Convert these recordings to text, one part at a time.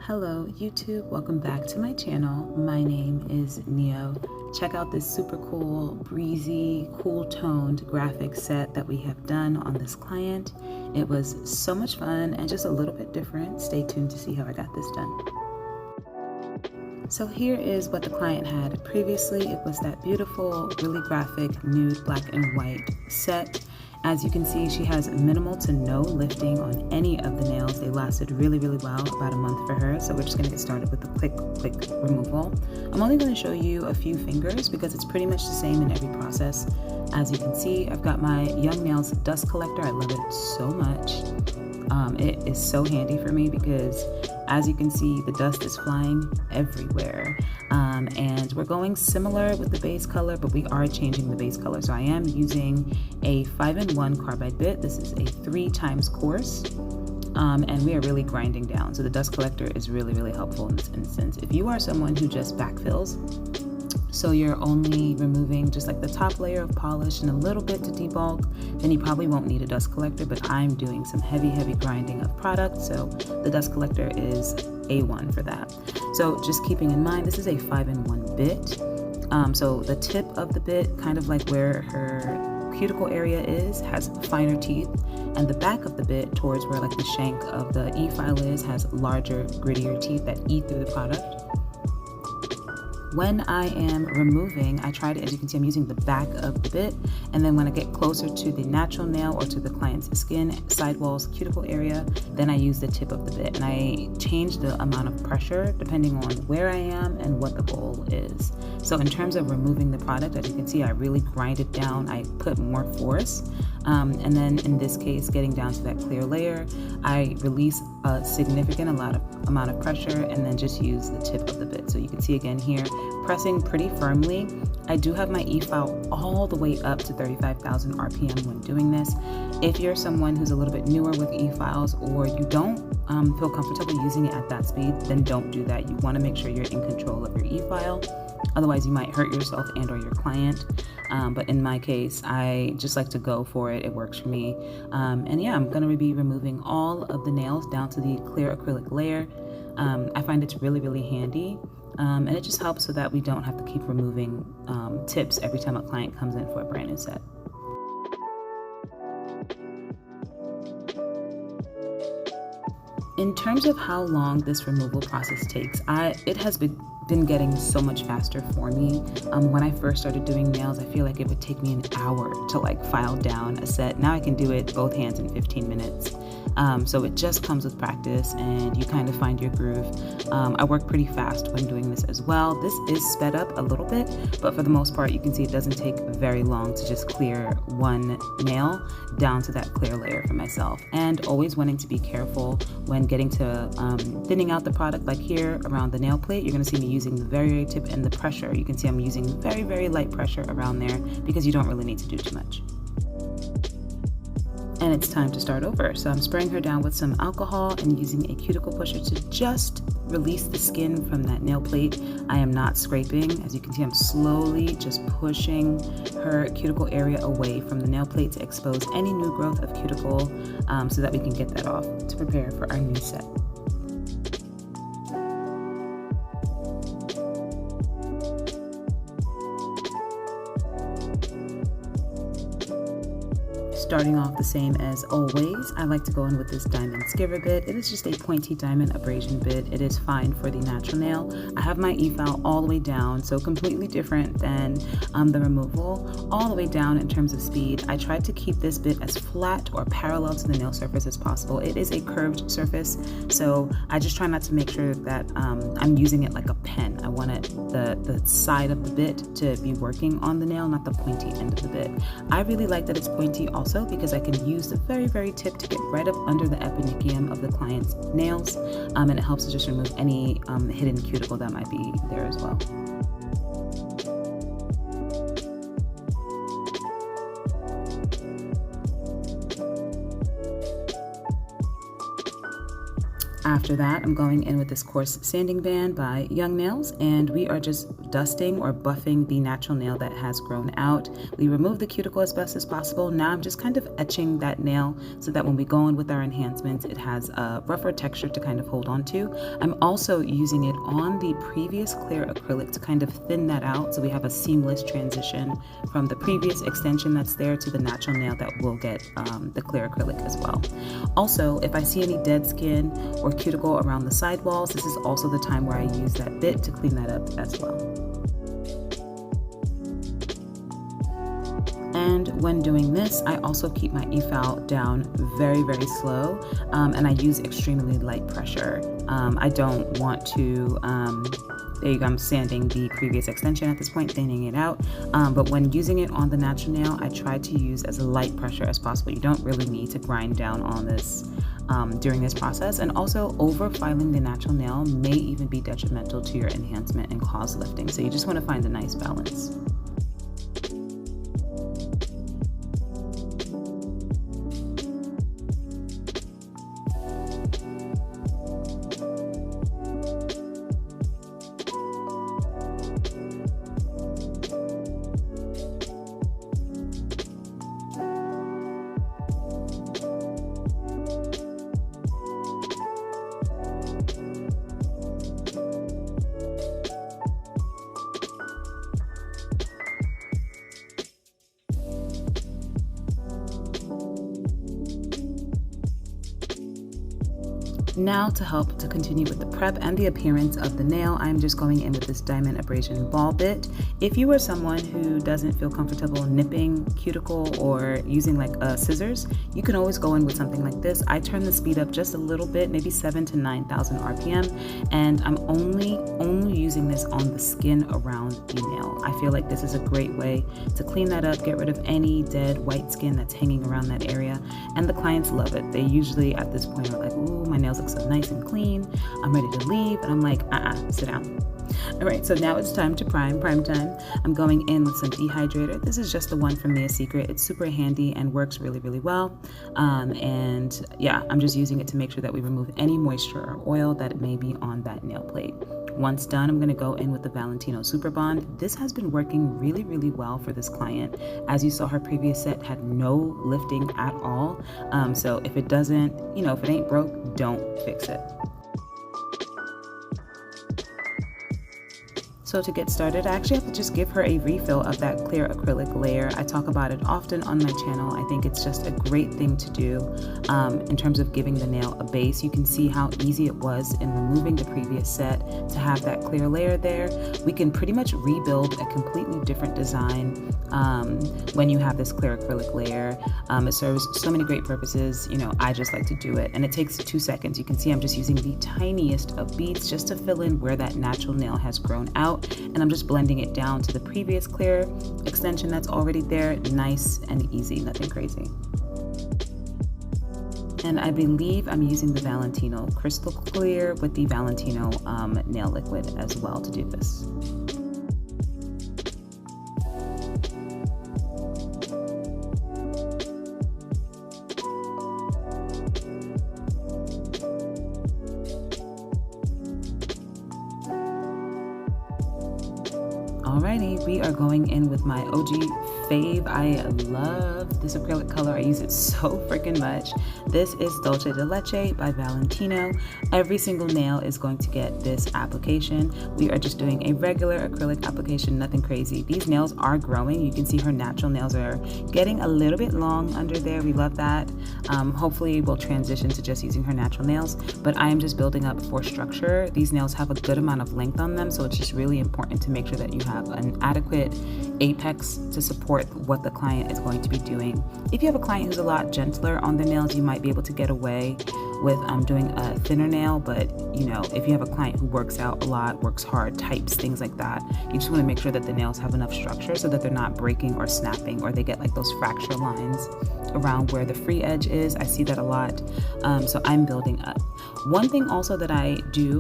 Hello YouTube, welcome back to my channel. My name is Neo. Check out this super cool, breezy, cool toned graphic set that we have done on this client. It was so much fun and just a little bit different. Stay tuned to see how I got this done. So here is what the client had previously. It was that beautiful, really graphic, nude, black and white set. As you can see, she has minimal to no lifting on any of the nails. They lasted really well, about a month for her. So we're just gonna get started with the quick removal. I'm only gonna show you a few fingers because it's pretty much the same in every process. As you can see, I've got my Young Nails dust collector. I love it so much. It is so handy for me because as you can see, the dust is flying everywhere. And we're going similar with the base color, but we are changing the base color. So I am using a 5-in-1 carbide bit. This is a 3 times coarse. And we are really grinding down. So the dust collector is really helpful in this instance. If you are someone who just backfills, so you're only removing just like the top layer of polish and a little bit to debulk, then you probably won't need a dust collector, but I'm doing some heavy grinding of product, so the dust collector is A1 for that. So just keeping in mind, this is a 5-in-1 bit. So the tip of the bit, kind of like where her cuticle area is, has finer teeth, and the back of the bit towards where like the shank of the E-file is, has larger, grittier teeth that eat through the product. When I am removing, I try to, as you can see, I'm using the back of the bit, and then when I get closer to the natural nail or to the client's skin, sidewalls, cuticle area, then I use the tip of the bit, and I change the amount of pressure depending on where I am and what the goal is. So in terms of removing the product, as you can see, I really grind it down. I put more force, and then in this case, getting down to that clear layer, I release a significant amount of pressure and then just use the tip of the bit. So you can see again here, pressing pretty firmly. I do have my E-file all the way up to 35,000 RPM when doing this. If you're someone who's a little bit newer with E-files, or you don't feel comfortable using it at that speed, then don't do that. You want to make sure you're in control of your E-file. Otherwise, you might hurt yourself and or your client. But in my case, I just like to go for it. It works for me. And yeah, I'm going to be removing all of the nails down to the clear acrylic layer. I find it's really handy. And it just helps so that we don't have to keep removing tips every time a client comes in for a brand new set. In terms of how long this removal process takes, it has been getting so much faster for me. When I first started doing nails, I feel like it would take me an hour to like file down a set. Now I can do it both hands in 15 minutes. So it just comes with practice and you kind of find your groove. I work pretty fast when doing this as well. This is sped up a little bit, but for the most part, you can see it doesn't take very long to just clear one nail down to that clear layer for myself. And always wanting to be careful when getting to thinning out the product, like here around the nail plate, you're gonna see me using the very tip and the pressure. You can see I'm using very light pressure around there because you don't really need to do too much. And it's time to start over. So I'm spraying her down with some alcohol and using a cuticle pusher to just release the skin from that nail plate. I am not scraping. As you can see, I'm slowly just pushing her cuticle area away from the nail plate to expose any new growth of cuticle so that we can get that off to prepare for our new set. Starting off the same as always, I like to go in with this diamond skiver bit. It is just a pointy diamond abrasion bit. It is fine for the natural nail. I have my E-file all the way down, so completely different than the removal, all the way down in terms of speed. I tried to keep this bit as flat or parallel to the nail surface as possible. It is a curved surface, so I just try not to make sure that I'm using it like a pen. I want the side of the bit to be working on the nail, not the pointy end of the bit. I really like that it's pointy also because I can use the very tip to get right up under the eponychium of the client's nails, and it helps to just remove any hidden cuticle that might be there as well. After that, I'm going in with this coarse sanding band by Young Nails, and we are just dusting or buffing the natural nail that has grown out. We remove the cuticle as best as possible. Now I'm just kind of etching that nail so that when we go in with our enhancements, it has a rougher texture to kind of hold on to. I'm also using it on the previous clear acrylic to kind of thin that out so we have a seamless transition from the previous extension that's there to the natural nail that will get the clear acrylic as well. Also, if I see any dead skin or cuticle around the sidewalls, this is also the time where I use that bit to clean that up as well. And when doing this, I also keep my EFOW down very, very slow, and I use extremely light pressure. I don't want to, there you go, I'm sanding the previous extension at this point, thinning it out. But when using it on the natural nail, I try to use as light pressure as possible. You don't really need to grind down on this during this process. And also, over filing the natural nail may even be detrimental to your enhancement and cause lifting. So you just want to find a nice balance. Now, to help to continue with the prep and the appearance of the nail, I'm just going in with this diamond abrasion ball bit. If you are someone who doesn't feel comfortable nipping cuticle or using like scissors, you can always go in with something like this. I turn the speed up just a little bit, maybe 7,000 to 9,000 RPM, and I'm only using this on the skin around the nail. I feel like this is a great way to clean that up, get rid of any dead white skin that's hanging around that area, and the clients love it. They usually at this point are like, ooh, my nails look so nice and clean, I'm ready to leave, and I'm like, sit down. All right, so now it's time to prime time. I'm going in with some dehydrator. This is just the one from Mia Secret. It's super handy and works really, really well. And yeah, I'm just using it to make sure that we remove any moisture or oil that may be on that nail plate. Once done, I'm gonna go in with the Valentino Super Bond. This has been working really, really well for this client. As you saw, her previous set had no lifting at all. So if it doesn't, if it ain't broke, don't fix it. So to get started, I actually have to just give her a refill of that clear acrylic layer. I talk about it often on my channel. I think it's just a great thing to do in terms of giving the nail a base. You can see how easy it was in removing the previous set to have that clear layer there. We can pretty much rebuild a completely different design when you have this clear acrylic layer. It serves so many great purposes. I just like to do it, and it takes 2 seconds. You can see I'm just using the tiniest of beads just to fill in where that natural nail has grown out. And I'm just blending it down to the previous clear extension that's already there. Nice and easy, nothing crazy. And I believe I'm using the Valentino Crystal Clear with the Valentino nail liquid as well to do this. Alrighty, we are going in with my OG fave. I love this acrylic color. I use it so freaking much. This is Dolce de Leche by Valentino. Every single nail is going to get this application. We are just doing a regular acrylic application, nothing crazy. These nails are growing. You can see her natural nails are getting a little bit long under there. We love that. Hopefully we'll transition to just using her natural nails, but I am just building up for structure. These nails have a good amount of length on them, so it's just really important to make sure that you have an adequate apex to support what the client is going to be doing. If you have a client who's a lot gentler on the nails, you might be able to get away with doing a thinner nail, but if you have a client who works out a lot, works hard, types, things like that, you just want to make sure that the nails have enough structure so that they're not breaking or snapping, or they get like those fracture lines around where the free edge is. I see that a lot, so I'm building up. One thing also that I do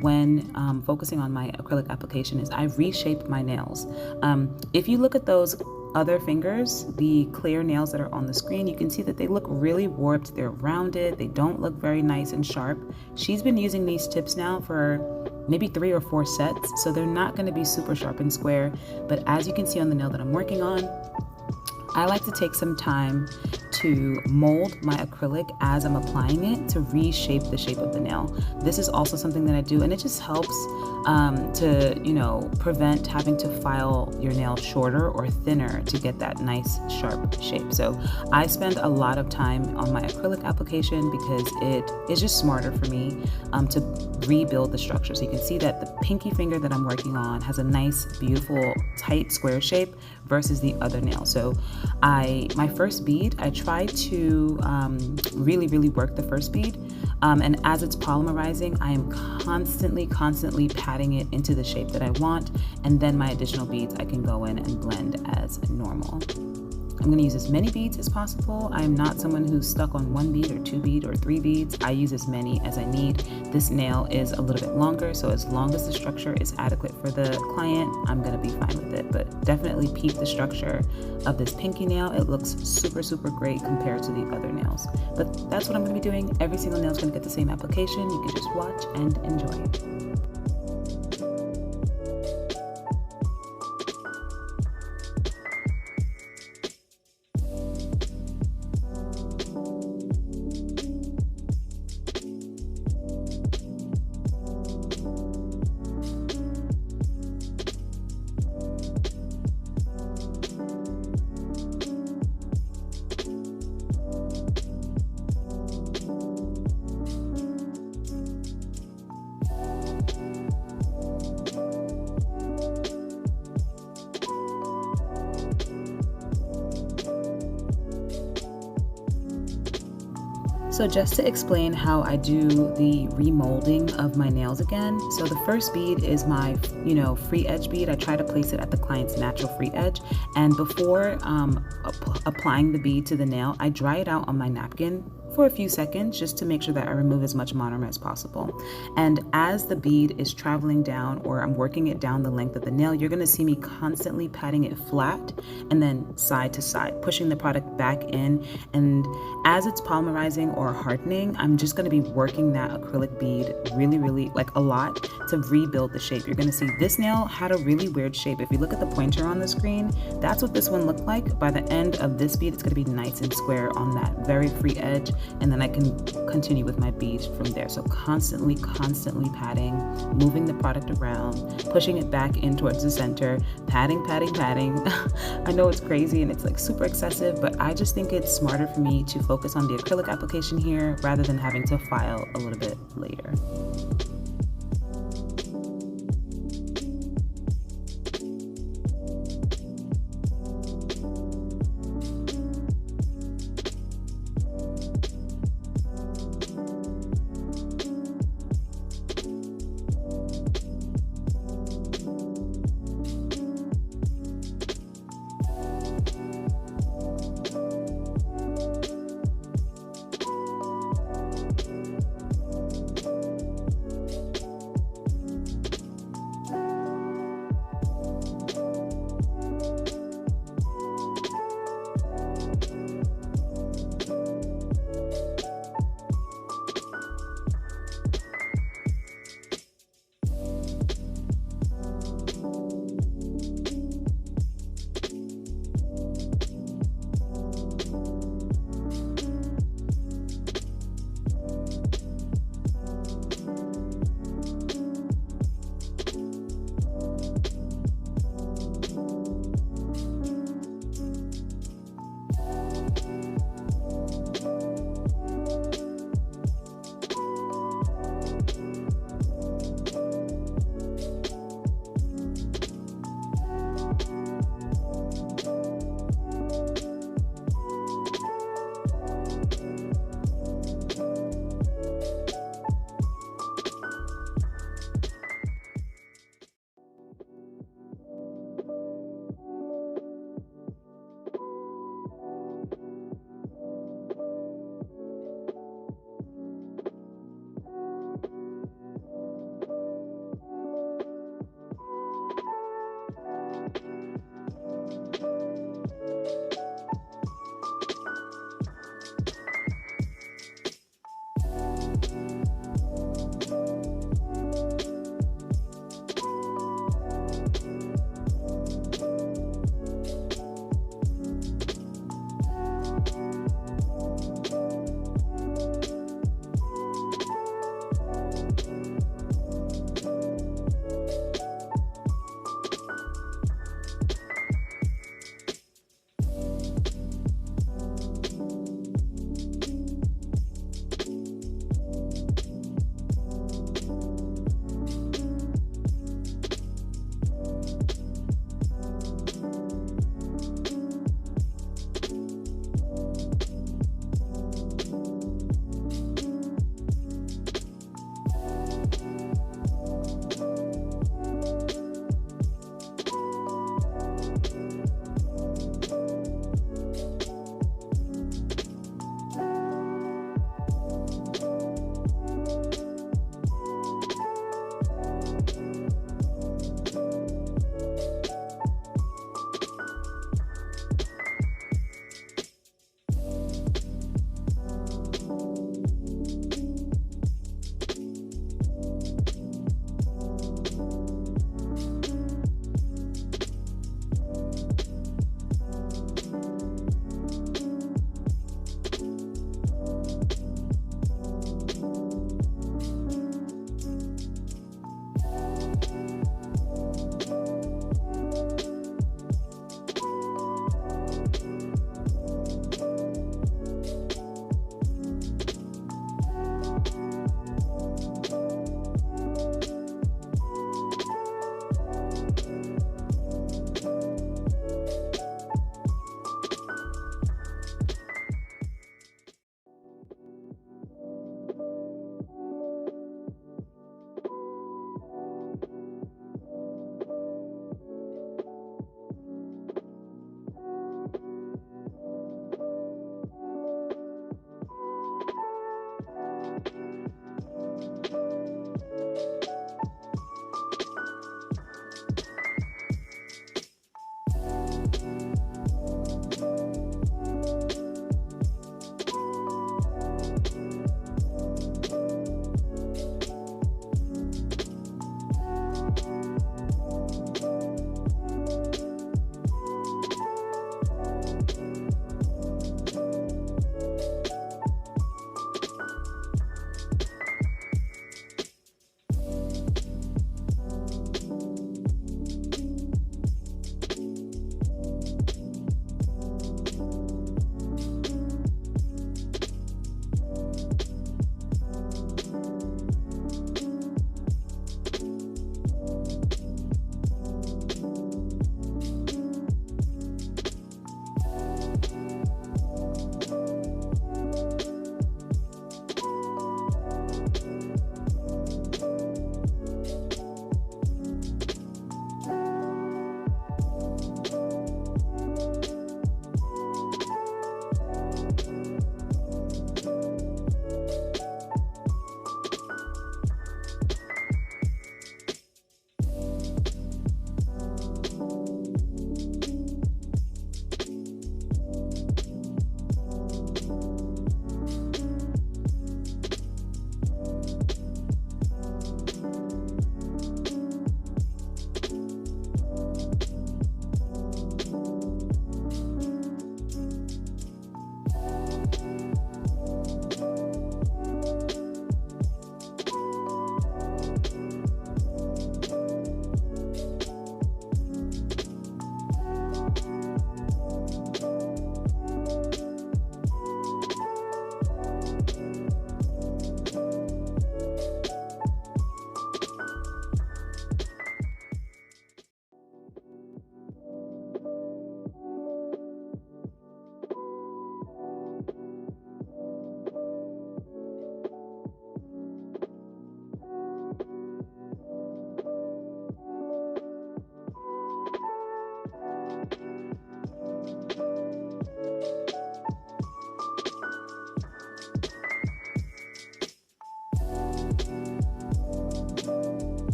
when focusing on my acrylic application is I reshape my nails. If you look at those other fingers, the clear nails that are on the screen, you can see that they look really warped. They're rounded. They don't look very nice and sharp. She's been using these tips now for maybe 3 or 4 sets, so they're not going to be super sharp and square. But as you can see on the nail that I'm working on, I like to take some time to mold my acrylic as I'm applying it to reshape the shape of the nail. This is also something that I do, and it just helps to, you know, prevent having to file your nail shorter or thinner to get that nice sharp shape. So I spend a lot of time on my acrylic application because it is just smarter for me to rebuild the structure. So you can see that the pinky finger that I'm working on has a nice, beautiful, tight square shape versus the other nail. So my first bead, I try to really work the first bead. And as it's polymerizing, I am constantly patting it into the shape that I want. And then my additional beads, I can go in and blend as normal. I'm going to use as many beads as possible. I am not someone who's stuck on 1 bead or 2 bead or 3 beads. I use as many as I need. This nail is a little bit longer, so as long as the structure is adequate for the client, I'm going to be fine with it. But definitely peep the structure of this pinky nail. It looks super great compared to the other nails. But that's what I'm going to be doing. Every single nail is going to get the same application. You can just watch and enjoy. So just to explain how I do the remolding of my nails again. So the first bead is my, free edge bead. I try to place it at the client's natural free edge. And before applying the bead to the nail, I dry it out on my napkin for a few seconds just to make sure that I remove as much monomer as possible. And as the bead is traveling down, or I'm working it down the length of the nail, you're gonna see me constantly patting it flat and then side to side, pushing the product back in. And as it's polymerizing or hardening, I'm just gonna be working that acrylic bead really like a lot to rebuild the shape. You're gonna see this nail had a really weird shape. If you look at the pointer on the screen, that's what this one looked like. By the end of this bead, it's gonna be nice and square on that very free edge, and then I can continue with my beads from there. So constantly patting, moving the product around, pushing it back in towards the center, patting. I know it's crazy and it's like super excessive, but I just think it's smarter for me to focus on the acrylic application here rather than having to file a little bit later.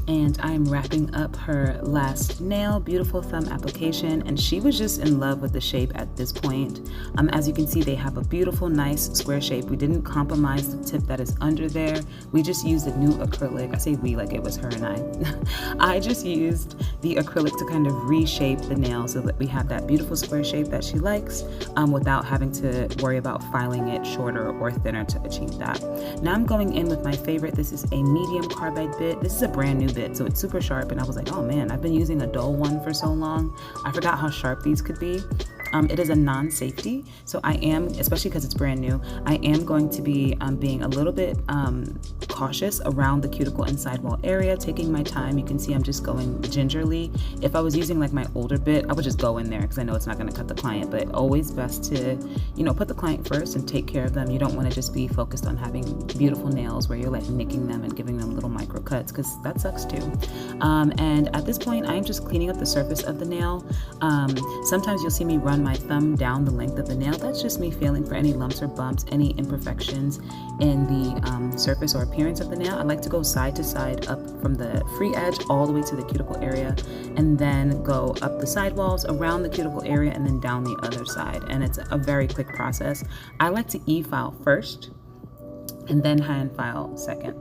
and I'm wrapping up her last nail. Beautiful thumb application, and she was just in love with the shape at this point. As you can see, they have a beautiful, nice square shape. We didn't compromise the tip that is under there. We just used a new acrylic. I say we like it was her and I. I just used the acrylic to kind of reshape the nail so that we have that beautiful square shape that she likes, without having to worry about filing it shorter or thinner to achieve that. Now I'm going in with my favorite. This is a medium carbide bit. This is a brand new bit, so it's super sharp, and I was like, oh man, I've been using a dull one for so long. I forgot how sharp these could be. It is a non-safety, so I am, especially because it's brand new, I am going to be being a little bit cautious around the cuticle and sidewall area, taking my time. You can see I'm just going gingerly. If I was using like my older bit, I would just go in there because I know it's not going to cut the client, but always best to, you know, put the client first and take care of them. You don't want to just be focused on having beautiful nails where you're like nicking them and giving them little micro cuts, because that sucks too. And at this point, I'm just cleaning up the surface of the nail. Sometimes you'll see me run my thumb down the length of the nail. That's just me feeling for any lumps or bumps, any imperfections in the surface or appearance of the nail. I like to go side to side up from the free edge all the way to the cuticle area, and then go up the sidewalls, around the cuticle area, and then down the other side. And it's a very quick process. I like to e-file first and then hand file second.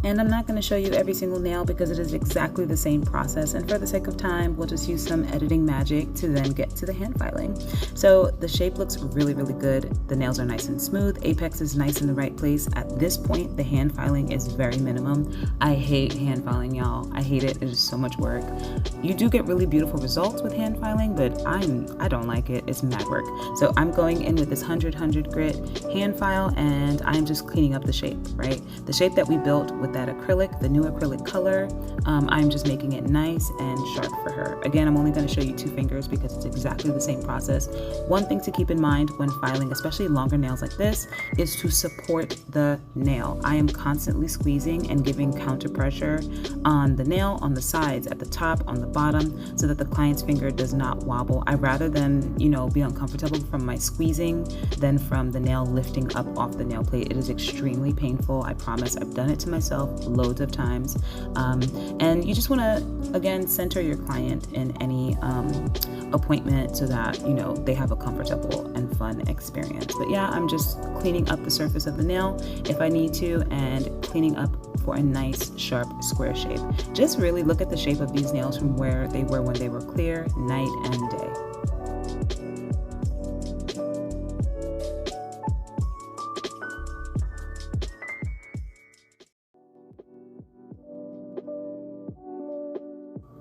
And I'm not going to show you every single nail because it is exactly the same process, and for the sake of time, we'll just use some editing magic to then get to the hand filing. So the shape looks really, really good. The nails are nice and smooth. Apex is nice in the right place. At this point, the hand filing is very minimum. I hate hand filing, y'all. I hate it. It is so much work. You do get really beautiful results with hand filing, but I don't like it. It's mad work. So I'm going in with this 100 grit hand file, and I'm just cleaning up the shape, right? The shape that we built with that acrylic, the new acrylic color, I'm just making it nice and sharp for her. Again, I'm only going to show you 2 fingers because it's exactly the same process. One thing to keep in mind when filing, especially longer nails like this, is to support the nail. I am constantly squeezing and giving counter pressure on the nail, on the sides, at the top, on the bottom, so that the client's finger does not wobble. I rather than, you know, be uncomfortable from my squeezing than from the nail lifting up off the nail plate. It is extremely painful. I promise. I've done it to myself loads of times. And you just want to, again, center your client in any appointment so that, you know, they have a comfortable and fun experience. But yeah, I'm just cleaning up the surface of the nail if I need to, and cleaning up for a nice, sharp, square shape. Just really look at the shape of these nails from where they were when they were clear, night and day.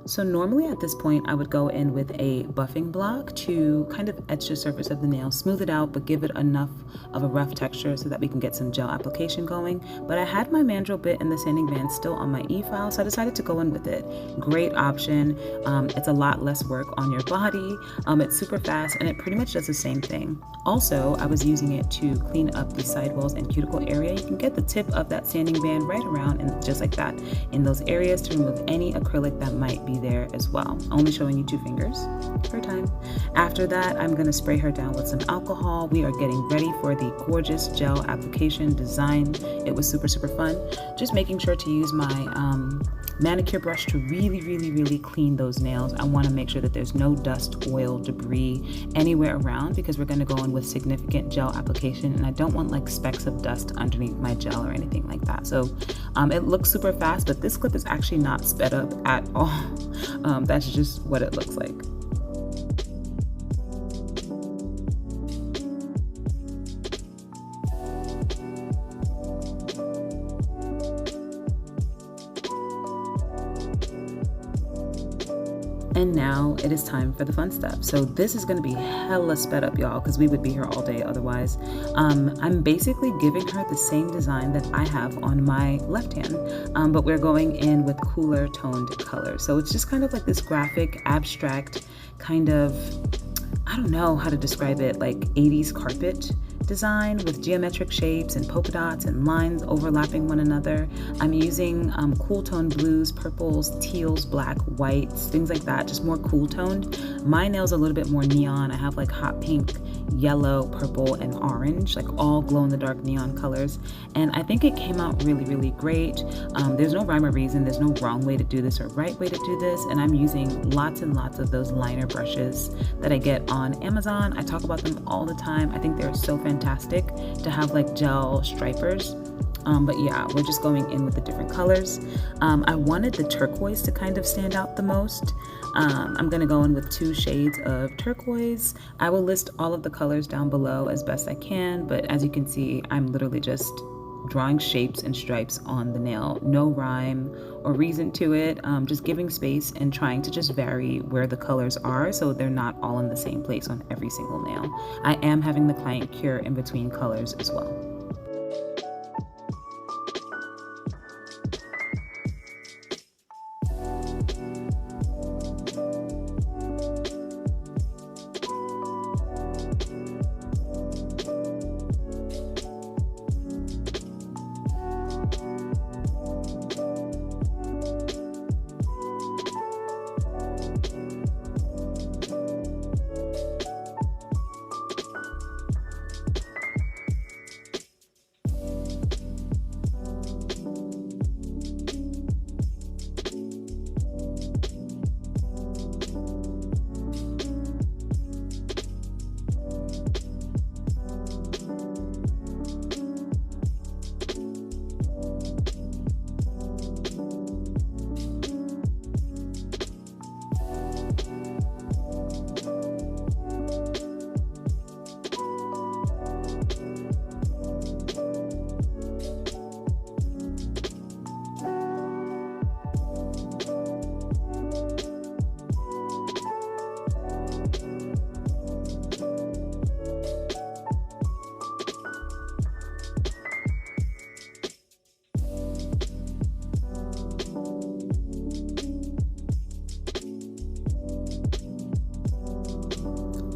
So normally at this point, I would go in with a buffing block to kind of etch the surface of the nail, smooth it out, but give it enough of a rough texture so that we can get some gel application going. But I had my mandrel bit and the sanding band still on my e-file, so I decided to go in with it. Great option. It's a lot less work on your body. It's super fast, and it pretty much does the same thing. Also, I was using it to clean up the sidewalls and cuticle area. You can get the tip of that sanding band right around, and just like that, in those areas to remove any acrylic that might be there as well. Only showing you 2 fingers per time. After that, I'm going to spray her down with some alcohol. We are getting ready for the gorgeous gel application design. It was super, super fun. Just making sure to use my manicure brush to really clean those nails. I want to make sure that there's no dust, oil, debris anywhere around, because we're going to go in with significant gel application, and I don't want like specks of dust underneath my gel or anything like that. So it looks super fast, but this clip is actually not sped up at all. That's just what it looks like. And now it is time for the fun stuff. So this is gonna be hella sped up, y'all, because we would be here all day otherwise. I'm basically giving her the same design that I have on my left hand, but we're going in with cooler toned colors. So it's just kind of like this graphic, abstract kind of, I don't know how to describe it, like 80s carpet design with geometric shapes and polka dots and lines overlapping one another. I'm using cool toned blues, purples, teals, black, whites, things like that, just more cool toned. My nails are a little bit more neon. I have like hot pink, yellow, purple, and orange, like all glow in the dark neon colors. And I think it came out really, really great. There's no rhyme or reason. There's no wrong way to do this or right way to do this. And I'm using lots and lots of those liner brushes that I get on Amazon. I talk about them all the time. I think they're so fantastic to have like gel stripers. But yeah, we're just going in with the different colors. I wanted the turquoise to kind of stand out the most. I'm gonna go in with 2 shades of turquoise. I will list all of the colors down below as best I can, but as you can see, I'm literally just drawing shapes and stripes on the nail. No rhyme or reason to it, just giving space and trying to just vary where the colors are so they're not all in the same place on every single nail. I am having the client cure in between colors as well.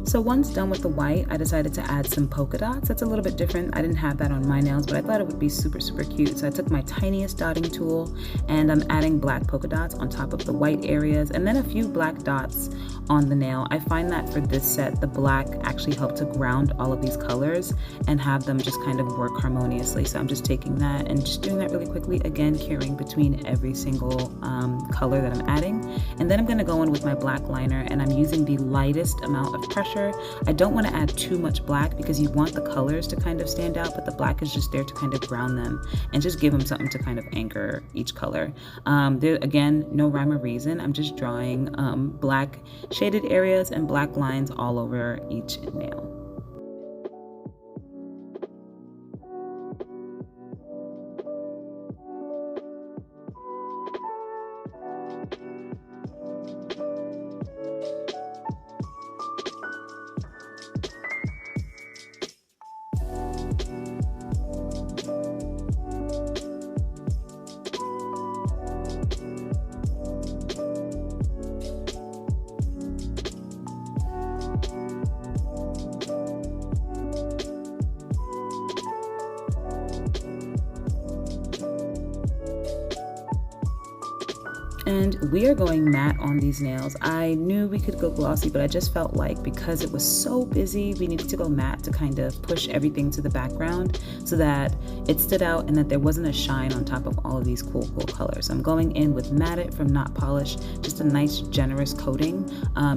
So once done with the white, I decided to add some polka dots. That's a little bit different. I didn't have that on my nails, but I thought it would be super, super cute. So I took my tiniest dotting tool and I'm adding black polka dots on top of the white areas and then a few black dots on the nail. I find that for this set, the black actually helped to ground all of these colors and have them just kind of work harmoniously. So I'm just taking that and just doing that really quickly, again, carrying between every single color that I'm adding. And then I'm gonna go in with my black liner and I'm using the lightest amount of pressure. I don't want to add too much black because you want the colors to kind of stand out, but the black is just there to kind of ground them and just give them something to kind of anchor each color. There, again, no rhyme or reason. I'm just drawing black shaded areas and black lines all over each nail. And we are going matte on these nails. I knew we could go glossy, but I just felt like because it was so busy, we needed to go matte to kind of push everything to the background so that it stood out and that there wasn't a shine on top of all of these cool colors. I'm going in with Matte It from Not Polish, just a nice generous coating.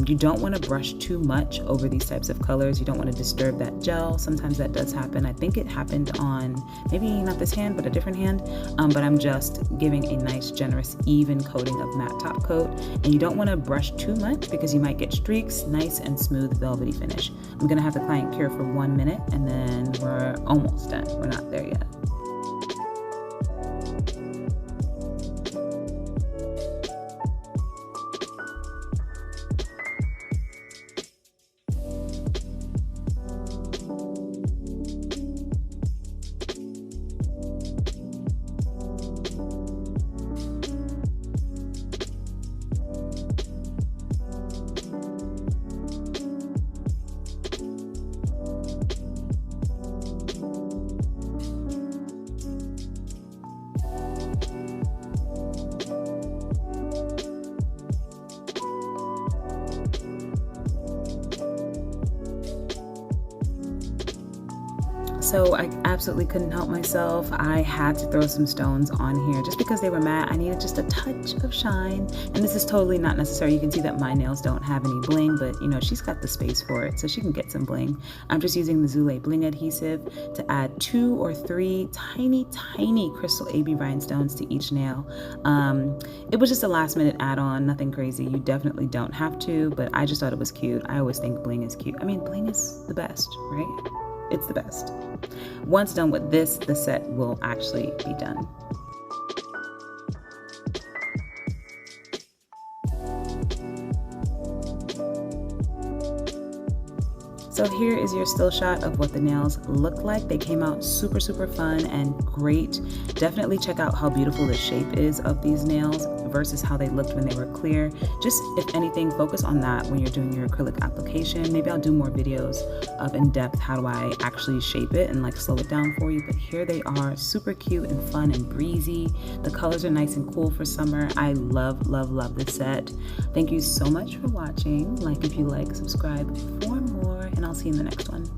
You don't want to brush too much over these types of colors. You don't want to disturb that gel. Sometimes that does happen. I think it happened on maybe not this hand, but a different hand. But I'm just giving a nice generous even coating of matte top coat, and you don't want to brush too much because you might get streaks. Nice and smooth velvety finish. I'm gonna have the client cure for 1 minute and then we're almost done. We're not there yet. So I absolutely couldn't help myself. I had to throw some stones on here just because they were matte. I needed just a touch of shine. And this is totally not necessary. You can see that my nails don't have any bling, but you know, she's got the space for it, so she can get some bling. I'm just using the Zulay Bling adhesive to add 2 or 3 tiny crystal AB rhinestones to each nail. It was just a last minute add-on, nothing crazy. You definitely don't have to, but I just thought it was cute. I always think bling is cute. I mean, bling is the best, right? It's the best. Once done with this, the set will actually be done. So here is your still shot of what the nails look like. They came out super fun and great. Definitely check out how beautiful the shape is of these nails versus how they looked when they were clear. Just, if anything, focus on that when you're doing your acrylic application. Maybe I'll do more videos of in-depth how do I actually shape it and like slow it down for you. But here they are, super cute and fun and breezy. The colors are nice and cool for summer. I love this set. Thank you so much for watching. Like if you like, subscribe for more, and I'll see you in the next one.